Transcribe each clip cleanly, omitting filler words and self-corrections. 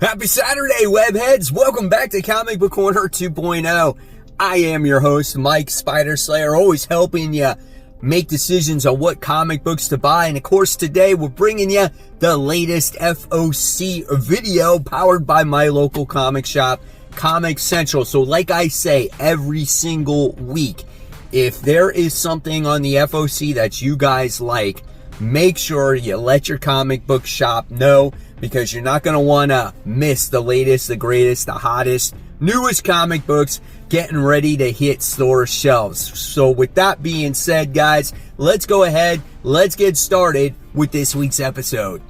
Happy Saturday, webheads! Welcome back to Comic Book Corner 2.0. I am your host, Mike Spider Slayer, always helping you make decisions on what comic books to buy. And of course, today we're bringing you the latest FOC video powered by my local comic shop, Comic Central. So like I say every single week, if there is something on the FOC that you guys like, make sure you let your comic book shop know, because you're not going to want to miss the latest, the greatest, the hottest, newest comic books getting ready to hit store shelves. So with that being said, guys, let's go ahead, let's get started with this week's episode.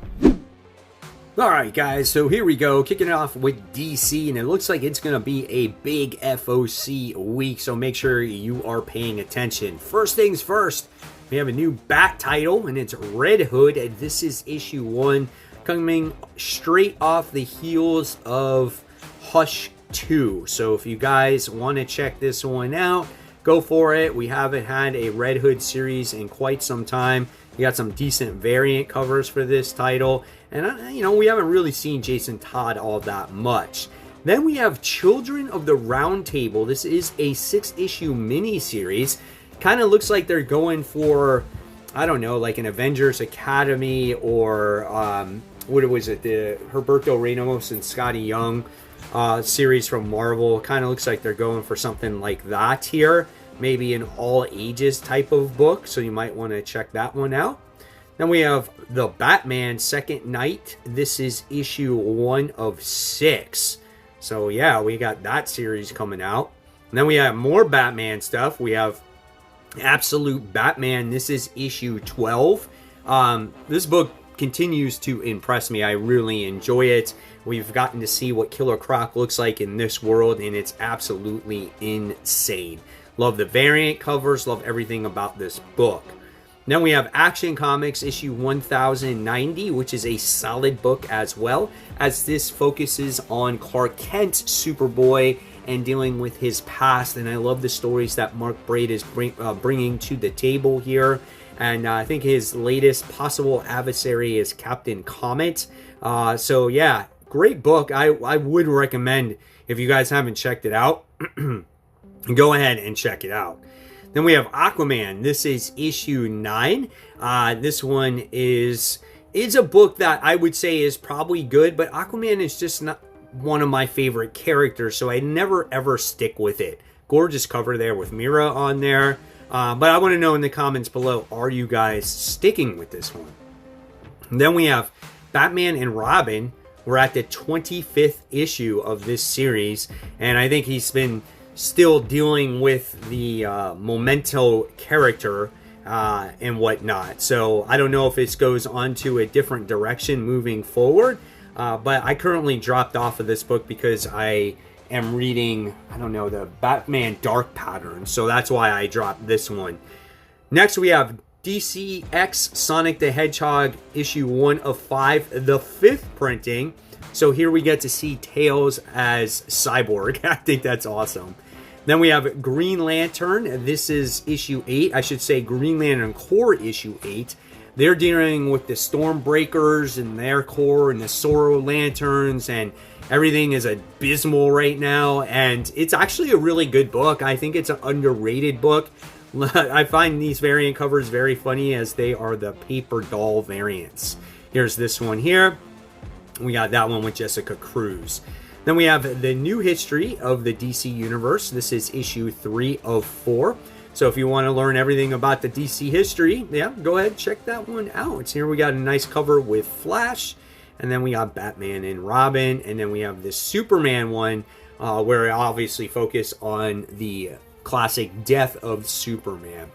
Alright guys, so here we go, kicking it off with DC, and it looks like it's going to be a big FOC week, so make sure you are paying attention. First things first, we have a new Bat title, and it's Red Hood, and this is issue 1, coming straight off the heels of Hush 2. So if you guys want to check this one out, go for it. We haven't had a Red Hood series in quite some time. You got some decent variant covers for this title, and we haven't really seen Jason Todd all that much. Then we have Children of the Round Table. This is a 6-issue mini-series. Kind of looks like they're going for, I don't know, like an Avengers Academy or what was it, the Humberto Ramos and Scotty Young series from Marvel. Kind of looks like they're going for something like that here. Maybe an all ages type of book, so you might want to check that one out. Then we have The Batman Second Night. This is issue 1 of 6. So yeah, we got that series coming out. And then we have more Batman stuff. We have Absolute Batman. This is issue 12. This book continues to impress me. I really enjoy it. We've gotten to see what Killer Croc looks like in this world, and it's absolutely insane. Love the variant covers, love everything about this book. Then we have Action Comics issue 1090, which is a solid book as well, as this focuses on Clark Kent, Superboy, and dealing with his past. And I love the stories that Mark Braid is bringing to the table here. And I think his latest possible adversary is Captain Comet. So yeah, great book. I would recommend, if you guys haven't checked it out, go ahead and check it out. Then we have Aquaman. This is issue 9. This one is a book that I would say is probably good, but Aquaman is just not one of my favorite characters, so I never ever stick with it. Gorgeous cover there with Mira on there. But I want to know in the comments below, are you guys sticking with this one? And then we have Batman and Robin. We're at the 25th issue of this series, and I think he's been still dealing with the Memento character and whatnot. So I don't know if this goes on to a different direction moving forward, but I currently dropped off of this book because I am reading, I don't know, the Batman Dark Pattern, so that's why I dropped this one. Next we have DC X Sonic the Hedgehog issue 1 of 5, the 5th printing. So here we get to see Tails as Cyborg. I think that's awesome. Then we have Green Lantern. This is issue 8. I should say Green Lantern Corps issue 8. They're dealing with the Stormbreakers and their Corps and the Sorrow Lanterns, and everything is abysmal right now, and it's actually a really good book. I think it's an underrated book. I find these variant covers very funny, as they are the paper doll variants. Here's this one here. We got that one with Jessica Cruz. Then we have the new history of the DC Universe. This is issue 3 of 4. So if you want to learn everything about the DC history, yeah, go ahead, check that one out. Here we got a nice cover with Flash. And then we got Batman and Robin. And then we have this Superman one, where I obviously focus on the classic death of Superman.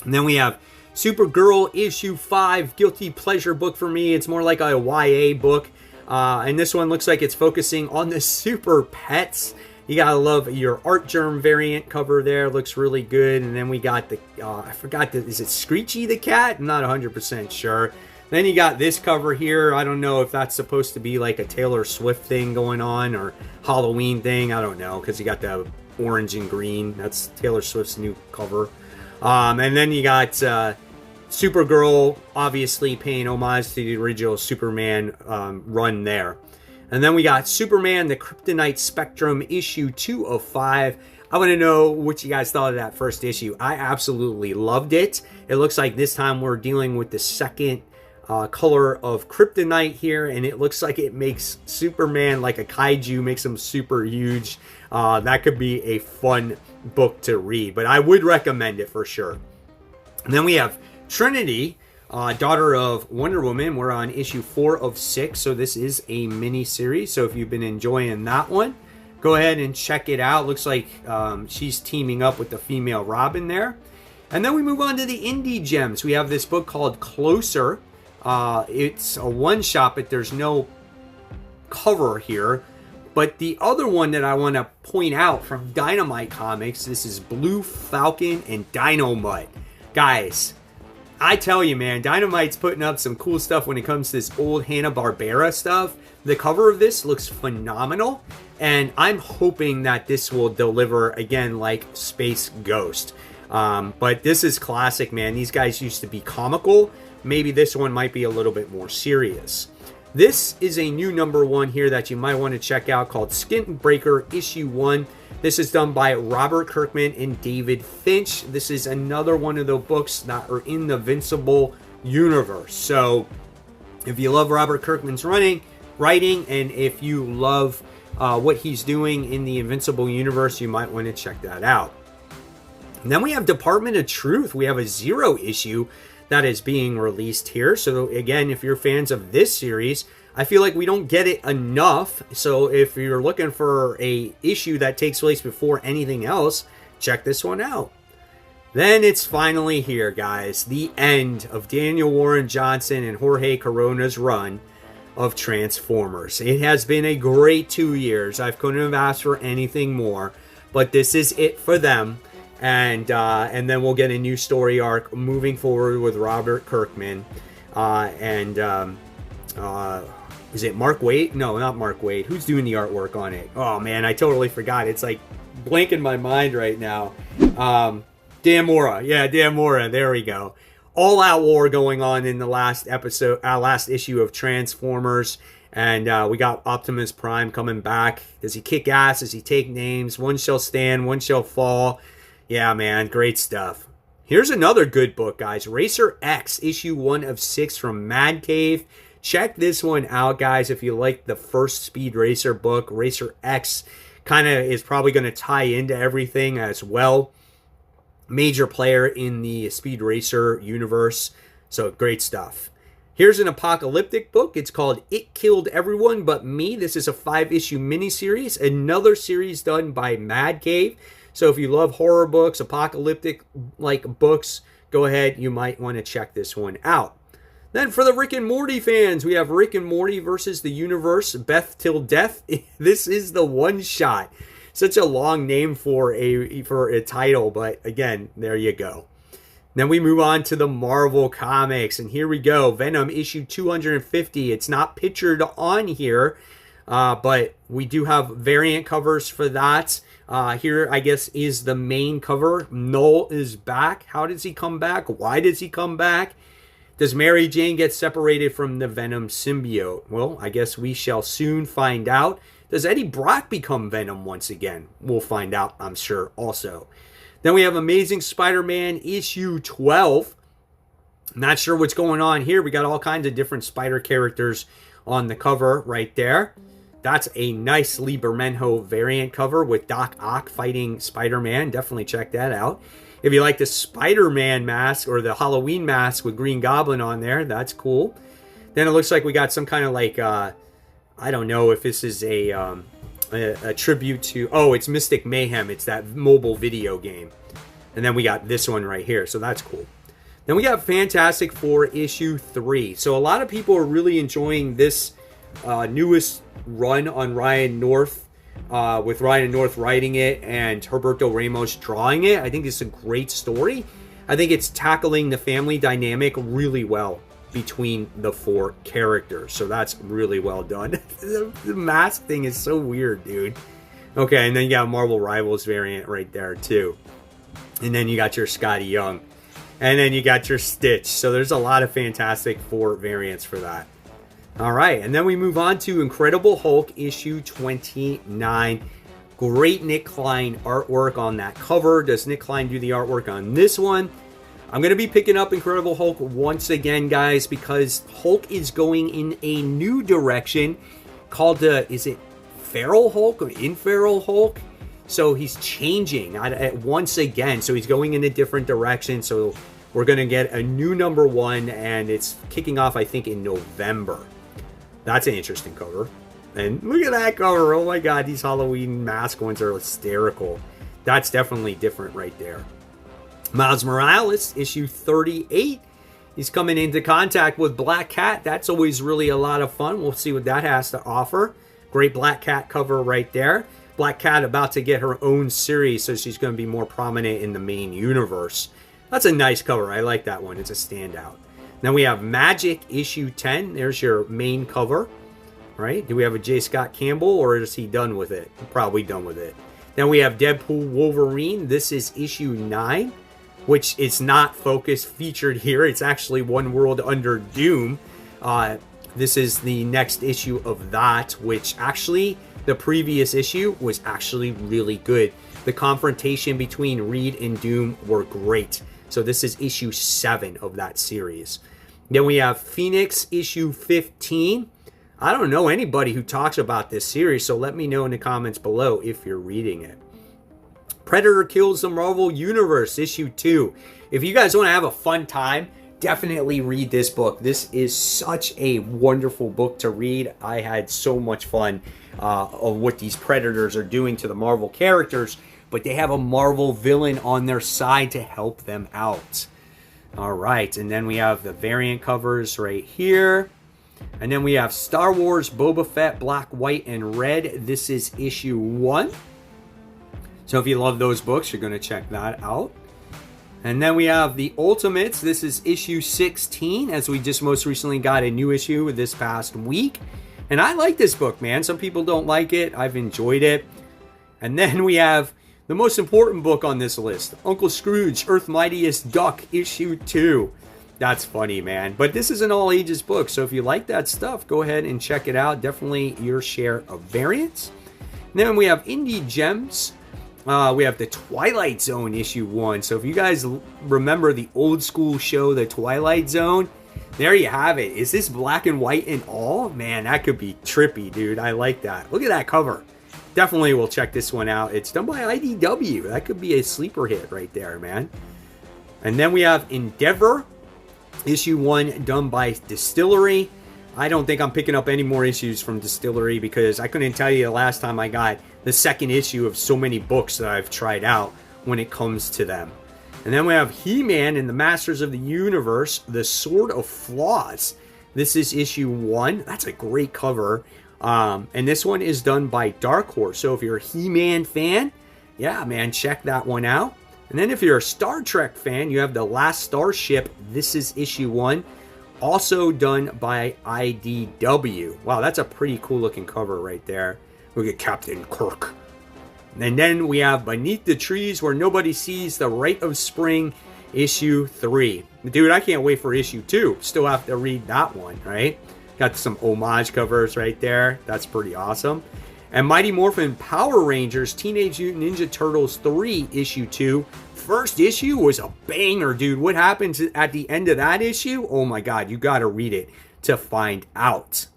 And then we have Supergirl issue 5, guilty pleasure book for me. It's more like a YA book. And this one looks like it's focusing on the super pets. You gotta love your Art Germ variant cover there. Looks really good. And then we got the, I forgot, is it Screechy the cat? I'm not 100% sure. Then you got this cover here. I don't know if that's supposed to be like a Taylor Swift thing going on or Halloween thing. I don't know, because you got the orange and green. That's Taylor Swift's new cover. And then you got Supergirl, obviously paying homage to the original Superman run there. And then we got Superman, the Kryptonite Spectrum, issue 2 of 5. I want to know what you guys thought of that first issue. I absolutely loved it. It looks like this time we're dealing with the second color of Kryptonite here, and it looks like it makes Superman like a kaiju, makes him super huge. That could be a fun book to read, but I would recommend it for sure. And then we have Trinity, daughter of Wonder Woman. We're on issue 4 of 6, so this is a mini series. So if you've been enjoying that one, go ahead and check it out. Looks like she's teaming up with the female Robin there. And then we move on to the indie gems. We have this book called Closer. It's a one-shot, but there's no cover here. But the other one that I want to point out from Dynamite Comics, this is Blue Falcon and Dynamite. Guys, I tell you, man, Dynamite's putting up some cool stuff when it comes to this old Hanna-Barbera stuff. The cover of this looks phenomenal, and I'm hoping that this will deliver, again, like Space Ghost. But this is classic, man. These guys used to be comical. Maybe this one might be a little bit more serious. This is a new #1 here that you might want to check out called Skin Breaker issue 1. This is done by Robert Kirkman and David Finch. This is another one of the books that are in the Invincible universe. So if you love Robert Kirkman's writing, and if you love what he's doing in the Invincible universe, you might want to check that out. And then we have Department of Truth. We have a 0 issue that is being released here. So again, if you're fans of this series, I feel like we don't get it enough. So if you're looking for a issue that takes place before anything else, check this one out. Then it's finally here, guys. The end of Daniel Warren Johnson and Jorge Corona's run of Transformers. It has been a great 2 years. I couldn't have asked for anything more, but this is it for them. And then we'll get a new story arc moving forward with Robert Kirkman. Is it Mark Waid? No, not Mark Waid. Who's doing the artwork on it? Oh, man, I totally forgot. It's like blanking my mind right now. Dan Mora. Yeah, Dan Mora. There we go. All-out war going on in the last issue of Transformers. And we got Optimus Prime coming back. Does he kick ass? Does he take names? One shall stand, one shall fall. Yeah, man, great stuff. Here's another good book, guys. Racer X, issue 1 of 6 from Mad Cave. Check this one out, guys, if you like the first Speed Racer book. Racer X kind of is probably going to tie into everything as well. Major player in the Speed Racer universe. So, great stuff. Here's an apocalyptic book. It's called It Killed Everyone But Me. This is a 5-issue miniseries. Another series done by Mad Cave. So if you love horror books, apocalyptic-like books, go ahead. You might want to check this one out. Then for the Rick and Morty fans, we have Rick and Morty versus the Universe, Beth Till Death. This is the one-shot. Such a long name for a title, but again, there you go. Then we move on to the Marvel Comics, and here we go. Venom issue 250. It's not pictured on here, but we do have variant covers for that. Here, I guess, is the main cover. Null is back. How does he come back? Why does he come back? Does Mary Jane get separated from the Venom symbiote? Well, I guess we shall soon find out. Does Eddie Brock become Venom once again? We'll find out, I'm sure, also. Then we have Amazing Spider-Man issue 12. Not sure what's going on here. We got all kinds of different spider characters on the cover right there. That's a nice Lee Bermejo variant cover with Doc Ock fighting Spider-Man. Definitely check that out. If you like the Spider-Man mask or the Halloween mask with Green Goblin on there, that's cool. Then it looks like we got some kind of like, I don't know if this is a tribute to, oh, it's Mystic Mayhem. It's that mobile video game. And then we got this one right here, so that's cool. Then we got Fantastic Four issue 3. So a lot of people are really enjoying this newest run on Ryan North, with Ryan North writing it and Humberto Ramos drawing it. I think it's a great story. I think it's tackling the family dynamic really well between the 4 characters. So that's really well done. The mask thing is so weird, dude. Okay, and then you got Marvel Rivals variant right there too. And then you got your Scotty Young. And then you got your Stitch. So there's a lot of Fantastic Four variants for that. All right, and then we move on to Incredible Hulk issue 29. Great Nick Klein artwork on that cover. Does Nick Klein do the artwork on this one? I'm going to be picking up Incredible Hulk once again, guys, because Hulk is going in a new direction called, is it Feral Hulk or Inferal Hulk? So he's changing once again. So he's going in a different direction. So we're going to get a new number 1, and it's kicking off, I think, in November. That's an interesting cover. And look at that cover. Oh my God, these Halloween mask ones are hysterical. That's definitely different right there. Miles Morales, issue 38. He's coming into contact with Black Cat. That's always really a lot of fun. We'll see what that has to offer. Great Black Cat cover right there. Black Cat about to get her own series, so she's going to be more prominent in the main universe. That's a nice cover. I like that one. It's a standout. Then we have Magic issue 10. There's your main cover, right? Do we have a J. Scott Campbell, or is he done with it? Probably done with it. Then we have Deadpool Wolverine. This is issue 9, which is not focused featured here. It's actually One World Under Doom. This is the next issue of that, which actually the previous issue was actually really good. The confrontation between Reed and Doom were great. So this is issue 7 of that series. Then we have Phoenix issue 15. I don't know anybody who talks about this series, so let me know in the comments below if you're reading it. Predator Kills the Marvel Universe issue 2. If you guys want to have a fun time, definitely read this book. This is such a wonderful book to read. I had so much fun of what these Predators are doing to the Marvel characters, but they have a Marvel villain on their side to help them out. All right, and then we have the variant covers right here. And then we have Star Wars Boba Fett Black, White, and Red. This is issue 1. So if you love those books, you're going to check that out. And then we have the Ultimates. This is issue 16, as we just most recently got a new issue this past week. And I like this book, man. Some people don't like it. I've enjoyed it. And then we have the most important book on this list, Uncle Scrooge, Earth's Mightiest Duck, issue 2. That's funny, man. But this is an all-ages book, so if you like that stuff, go ahead and check it out. Definitely your share of variants. And then we have Indie Gems. We have the Twilight Zone issue 1. So if you guys remember the old school show, The Twilight Zone, there you have it. Is this black and white and all? Man, that could be trippy, dude. I like that. Look at that cover. Definitely will check this one out. It's done by IDW. That could be a sleeper hit right there, man. And then we have Endeavor, issue 1, done by Distillery. I don't think I'm picking up any more issues from Distillery because I couldn't tell you the last time I got the second issue of so many books that I've tried out when it comes to them. And then we have He-Man and the Masters of the Universe, The Sword of Flaws. This is issue 1. That's a great cover. And this one is done by Dark Horse. So if you're a He-Man fan, yeah, man, check that one out. And then if you're a Star Trek fan, you have The Last Starship. This is issue 1. Also done by IDW. Wow, that's a pretty cool looking cover right there. Look at Captain Kirk. And then we have Beneath the Trees Where Nobody Sees the Rite of Spring, issue 3. Dude, I can't wait for issue 2. Still have to read that one, right? Got some homage covers right there. That's pretty awesome. And Mighty Morphin Power Rangers Teenage Mutant Ninja Turtles 3, issue 2. First issue was a banger, dude. What happens at the end of that issue? Oh my God, you got to read it to find out.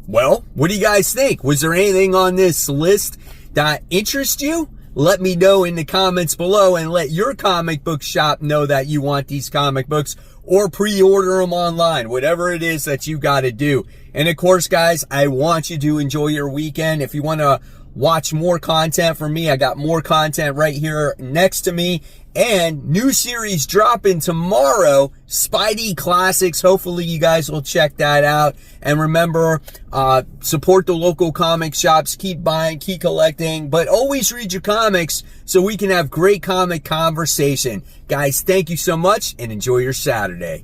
Well, what do you guys think? Was there anything on this list that interests you? Let me know in the comments below, and let your comic book shop know that you want these comic books, or pre-order them online, whatever it is that you got to do. And of course, guys, I want you to enjoy your weekend. If you want to watch more content from me, I got more content right here next to me. And new series dropping tomorrow, Spidey Classics. Hopefully you guys will check that out. And remember, support the local comic shops. Keep buying, keep collecting, but always read your comics so we can have great comic conversation. Guys, thank you so much and enjoy your Saturday.